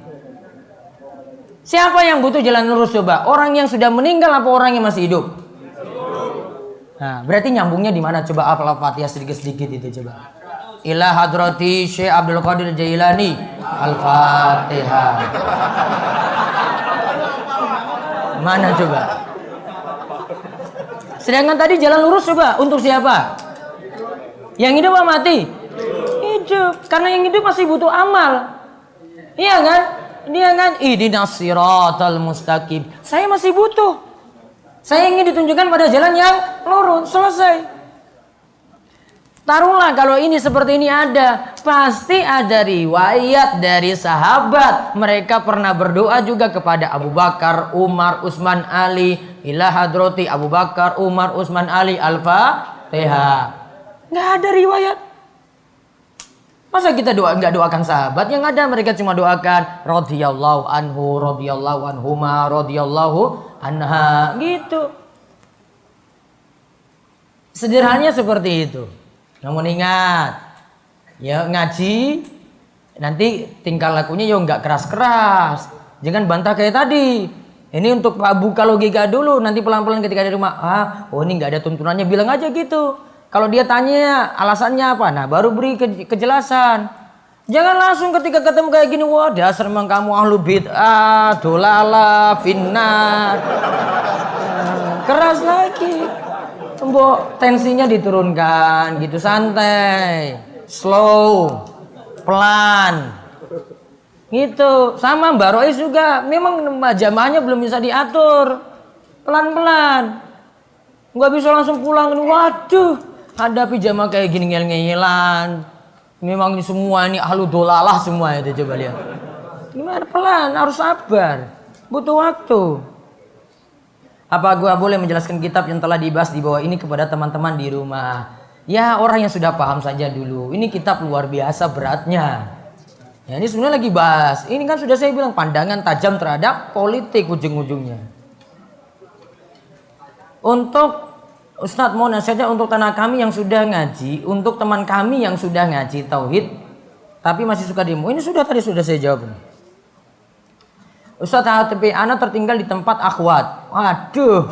Siapa yang butuh jalan lurus coba? Orang yang sudah meninggal apa orang yang masih hidup? Nah, berarti nyambungnya di mana? Coba Al-Fatihah sedikit-sedikit itu coba. Ila hadrati Syekh Abdul Qadir Jailani. Al-Fatihah. Mana coba? Sedangkan tadi jalan lurus coba untuk siapa? Yang hidup apa mati? Hidup. Karena yang hidup masih butuh amal. Iya kan? Dia kan ihdinas siratal mustaqim. Saya masih butuh. Saya ingin ditunjukkan pada jalan yang lurus. Selesai. Taruhlah kalau ini seperti ini ada. Pasti ada riwayat dari sahabat. Mereka pernah berdoa juga kepada Abu Bakar, Umar, Utsman, Ali. Ila hadrati Abu Bakar, Umar, Utsman, Ali. Al-Fatihah. Nggak ada riwayat. Masa kita nggak doakan sahabat? Yang ada mereka cuma doakan radhiyallahu anhu, radhiyallahu anhuma, radhiyallahu anha, gitu. Sederhananya seperti itu. Namun ingat, ya ngaji nanti tingkah lakunya ya nggak keras-keras. Jangan bantah kayak tadi. Ini untuk buka logika dulu. Nanti pelan-pelan ketika di rumah, ini nggak ada tuntunannya, bilang aja gitu. Kalau dia tanya alasannya apa, nah baru beri kejelasan. Jangan langsung ketika ketemu kayak gini, wah dasar memang kamu ahlu bid'ah, dolala, finnar. Keras lagi. Mbok tensinya diturunkan gitu, santai, slow, pelan. Gitu. Sama Mbak Rois juga, memang jamaahnya belum bisa diatur. Pelan-pelan. Nggak bisa langsung pulang, waduh, hadapi jamaah kayak gini ngel-ngelan. Memang ini semua ini ahlu dolalah semua itu, coba lihat. Gimana pelan, harus sabar. Butuh waktu. Apa gua boleh menjelaskan kitab yang telah dibahas di bawah ini kepada teman-teman di rumah? Ya orang yang sudah paham saja dulu. Ini kitab luar biasa beratnya. Ya ini sebenarnya lagi bahas. Ini kan sudah saya bilang pandangan tajam terhadap politik ujung-ujungnya. Untuk Ustadz mau nasihatnya untuk tanah kami yang sudah ngaji, untuk teman kami yang sudah ngaji tauhid tapi masih suka demo. Ini tadi sudah saya jawab. Ustadz HTP anak tertinggal di tempat akhwat. Waduh.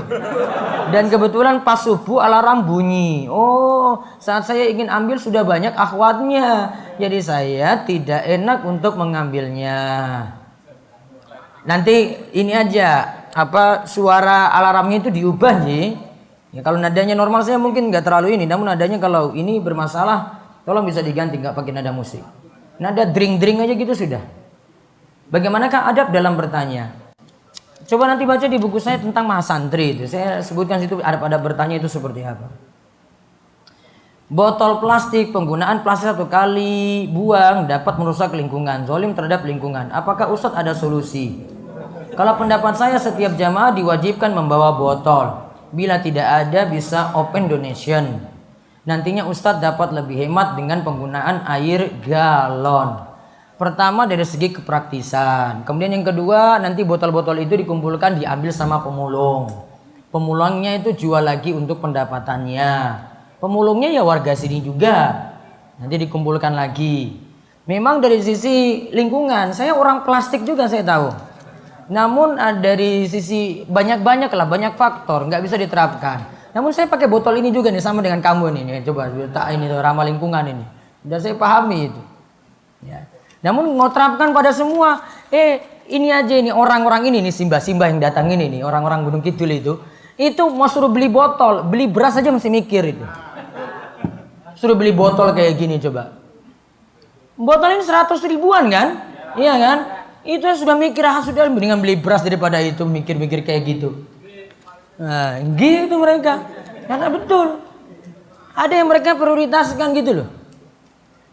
Dan kebetulan pas subuh alarm bunyi. Oh, saat saya ingin ambil sudah banyak akhwatnya. Jadi saya tidak enak untuk mengambilnya. Nanti ini aja, suara alarmnya itu diubah nih. Ya kalau nadanya normal saya mungkin nggak terlalu ini, namun nadanya kalau ini bermasalah, tolong bisa diganti, nggak pakai nada musik. Nada dring-dring aja gitu sudah. Bagaimanakah adab dalam bertanya? Coba nanti baca di buku saya tentang mahasantri itu. Saya sebutkan situ adab-adab bertanya itu seperti apa. Botol plastik, penggunaan plastik satu kali buang dapat merusak lingkungan, zalim terhadap lingkungan. Apakah Ustadz ada solusi? Kalau pendapat saya setiap jamaah diwajibkan membawa botol. Bila tidak ada bisa open donation. Nantinya Ustadz dapat lebih hemat dengan penggunaan air galon. Pertama dari segi kepraktisan. Kemudian yang kedua, nanti botol-botol itu dikumpulkan, diambil sama pemulung. Pemulungnya itu jual lagi untuk pendapatannya. Pemulungnya ya warga sini juga. Nanti dikumpulkan lagi. Memang dari sisi lingkungan, saya orang plastik juga saya tahu. Namun dari sisi banyak lah, banyak faktor, nggak bisa diterapkan. Namun saya pakai botol ini juga nih, sama dengan kamu nih. Coba tak ini tuh, ramah lingkungan ini. Udah saya pahami itu. Ya. Namun mau terapkan pada semua, ini aja ini orang-orang ini nih, Simba yang datang ini nih, orang-orang Gunung Kidul itu mau suruh beli botol, beli beras aja masih mikir itu. Suruh beli botol kayak gini coba. Botol ini 100 ribuan kan? Iya kan? Itu sudah mikir, sudah mendingan beli beras daripada itu mikir-mikir kayak gitu. Nah, gitu mereka. Karena betul. Ada yang mereka prioritaskan gitu loh.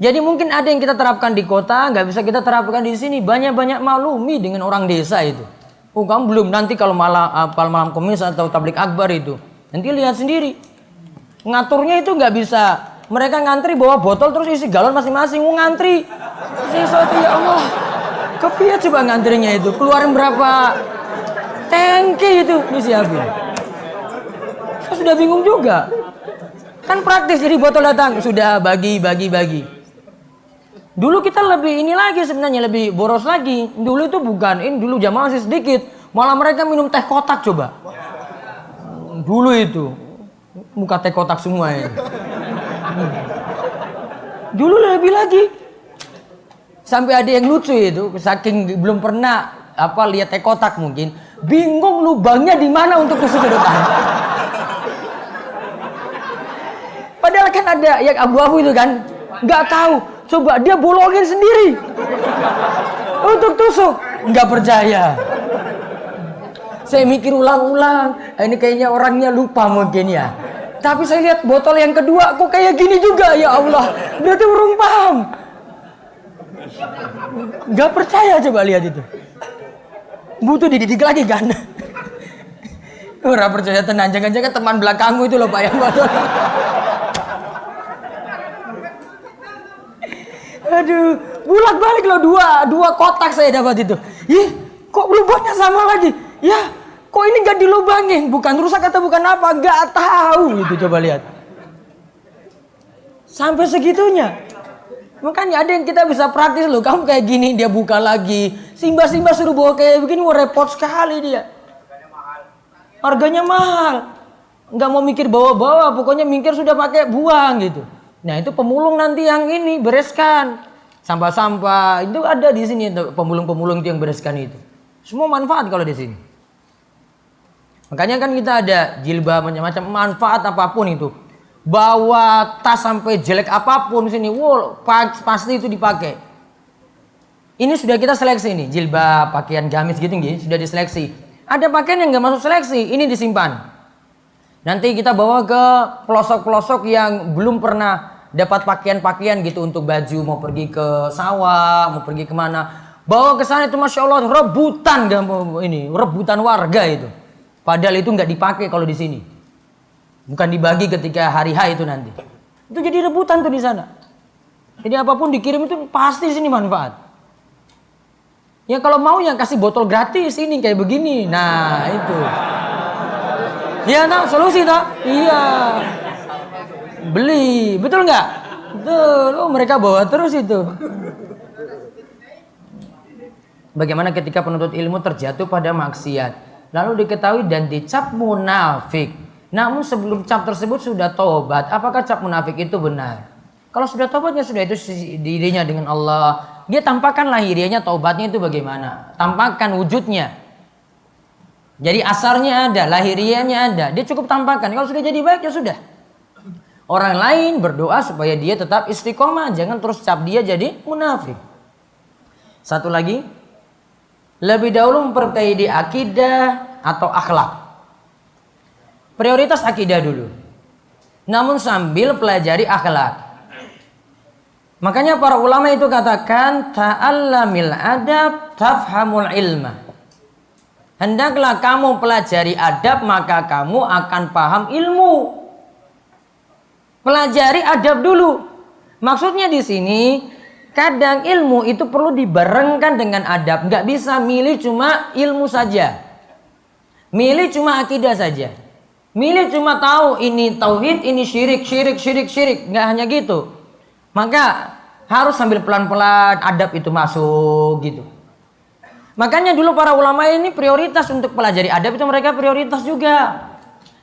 Jadi mungkin ada yang kita terapkan di kota, nggak bisa kita terapkan di sini. Banyak maklumi dengan orang desa itu. Oh, kamu belum, nanti kalau malam Kamis atau tablik akbar itu, nanti lihat sendiri. Ngaturnya itu nggak bisa. Mereka ngantri bawa botol terus isi galon masing-masing, ngantri. Sesuatu ya Allah. Kepiye coba ngantrinya itu? Keluarin berapa tangki itu disiapin. Saya sudah bingung juga. Kan praktis, jadi botol datang sudah bagi. Dulu kita lebih ini lagi sebenarnya, lebih boros lagi. Dulu itu bukan, ini dulu jamaah masih sedikit. Malah mereka minum teh kotak coba. Dulu itu. Muka teh kotak semua ya. Dulu lebih lagi. Sampai ada yang lucu itu, saking belum pernah lihat teh kotak mungkin. Bingung lubangnya di mana untuk tusuk sedotan. Padahal kan ada yang abu-abu itu kan. Nggak tahu. Coba dia bolongin sendiri untuk tusuk, nggak percaya. Saya mikir ulang-ulang, ini kayaknya orangnya lupa mungkin ya. Tapi saya lihat botol yang kedua kok kayak gini juga, ya Allah. Berarti urung paham. Nggak percaya, coba lihat itu. Butuh dididik lagi kan? Ora percaya tenang, jangan-jangan teman belakangmu itu loh Pak yang botol. Aduh, bolak-balik loh dua kotak saya dapat itu. Ih, kok lubangnya sama lagi? Ya, kok ini gak dilubangin? Bukan rusak atau bukan apa? Gak tahu itu, coba lihat. Sampai segitunya. Makanya ada yang kita bisa praktis loh. Kamu kayak gini, dia buka lagi. Simba suruh bawa kayak begini, wah repot sekali dia. Harganya mahal. Gak mau mikir bawa-bawa, pokoknya mikir sudah pakai buang gitu. Nah itu pemulung nanti yang ini bereskan sampah-sampah itu ada di sini, pemulung-pemulung itu yang bereskan itu. Semua manfaat kalau di sini. Makanya kan kita ada jilbab macam-macam, manfaat apapun itu. Bawa tas sampai jelek apapun sini, pasti itu dipakai. Ini sudah kita seleksi nih, jilbab, pakaian gamis gitu sudah diseleksi. Ada pakaian yang nggak masuk seleksi, ini disimpan. Nanti kita bawa ke pelosok-pelosok yang belum pernah dapat pakaian-pakaian gitu untuk baju, mau pergi ke sawah, mau pergi kemana. Bawa ke sana itu Masya Allah rebutan warga itu. Padahal itu nggak dipakai kalau di sini. Bukan dibagi ketika hari H itu nanti. Itu jadi rebutan tuh di sana. Jadi apapun dikirim itu pasti di sini manfaat. Ya kalau mau yang kasih botol gratis ini kayak begini. Nah itu. Iya tak? Solusi tak? Iya. Beli. Betul nggak? Betul. Oh mereka bawa terus itu. Bagaimana ketika penuntut ilmu terjatuh pada maksiat, lalu diketahui dan dicap munafik. Namun sebelum cap tersebut sudah tobat. Apakah cap munafik itu benar? Kalau sudah tobatnya sudah itu dirinya dengan Allah. Dia tampakkan lahirianya, tobatnya itu bagaimana? Tampakkan wujudnya. Jadi asarnya ada, lahirianya ada. Dia cukup tampakkan. Kalau sudah jadi baik ya sudah. Orang lain berdoa supaya dia tetap istiqomah. Jangan terus cap dia jadi munafik. Satu lagi. Lebih dahulu memperbaiki akidah atau akhlak. Prioritas akidah dulu. Namun sambil pelajari akhlak. Makanya para ulama itu katakan ta'allamil adab tafhamul ilma. Hendaklah kamu pelajari adab maka kamu akan paham ilmu. pelajari adab dulu. Maksudnya di sini kadang ilmu itu perlu dibarengkan dengan adab. Nggak bisa milih cuma ilmu saja, milih cuma akidah saja, milih cuma tahu ini tauhid, ini syirik. Nggak hanya gitu. Maka harus sambil pelan-pelan adab itu masuk gitu. Makanya dulu para ulama ini prioritas untuk pelajari adab itu mereka prioritas juga.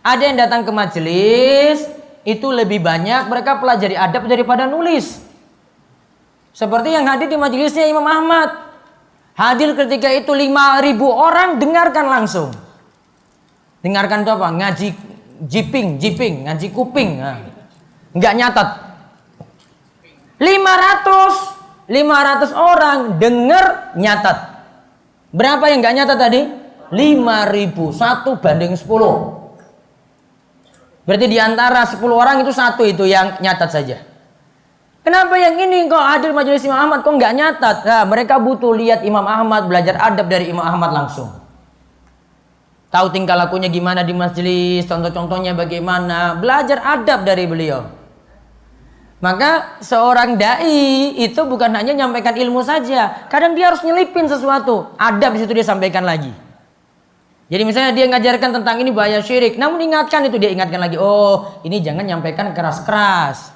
Ada yang datang ke majelis itu lebih banyak mereka pelajari adab daripada nulis. Seperti yang hadir di majelisnya Imam Ahmad. Hadir ketika itu 5.000 orang, dengarkan langsung. Dengarkan itu apa? Ngaji jiping, ngaji kuping. Nah, nggak nyatat. 500 orang dengar nyatat. Berapa yang nggak nyatat tadi? 5.000, 1:10. Berarti di antara 10 orang itu 1 itu yang nyatat saja. Kenapa yang ini kok hadir majelis Imam Ahmad kok nggak nyatat? Nah, mereka butuh lihat Imam Ahmad, belajar adab dari Imam Ahmad langsung. Tahu tingkah lakunya gimana di majelis, contoh-contohnya bagaimana, belajar adab dari beliau. Maka seorang dai itu bukan hanya menyampaikan ilmu saja, kadang dia harus nyelipin sesuatu, adab di situ dia sampaikan lagi. Jadi misalnya dia ngajarkan tentang ini bahaya syirik, namun ingatkan itu, dia ingatkan lagi, oh ini jangan nyampaikan keras-keras.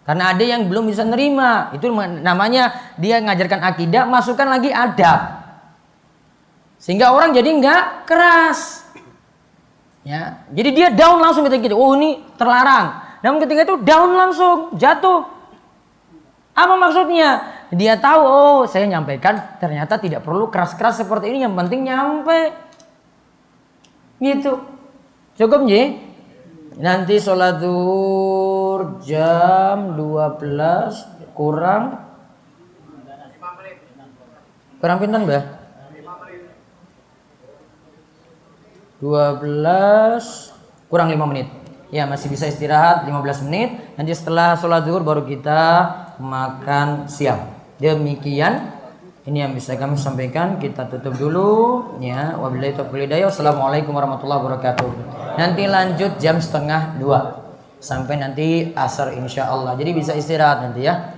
Karena ada yang belum bisa nerima, itu namanya dia ngajarkan akidah, masukkan lagi adab. Sehingga orang jadi nggak keras. Ya, jadi dia down langsung ketika gitu, oh ini terlarang. Namun ketika itu down langsung, jatuh. Apa maksudnya? Dia tahu, oh saya nyampaikan ternyata tidak perlu keras-keras seperti ini, yang penting nyampe. Gitu. Cukup nggih? Nanti sholat zuhur jam 12 kurang pinten, Mbah? 12 kurang 5 menit. Ya, masih bisa istirahat 15 menit. Nanti setelah sholat zuhur baru kita makan siang. Demikian ini yang bisa kami sampaikan. Kita tutup dulu ya. Wabillahi taufiq wal hidayah. Wassalamualaikum warahmatullahi wabarakatuh. Nanti lanjut jam 1:30 sampai nanti asar insyaallah. Jadi bisa istirahat nanti ya.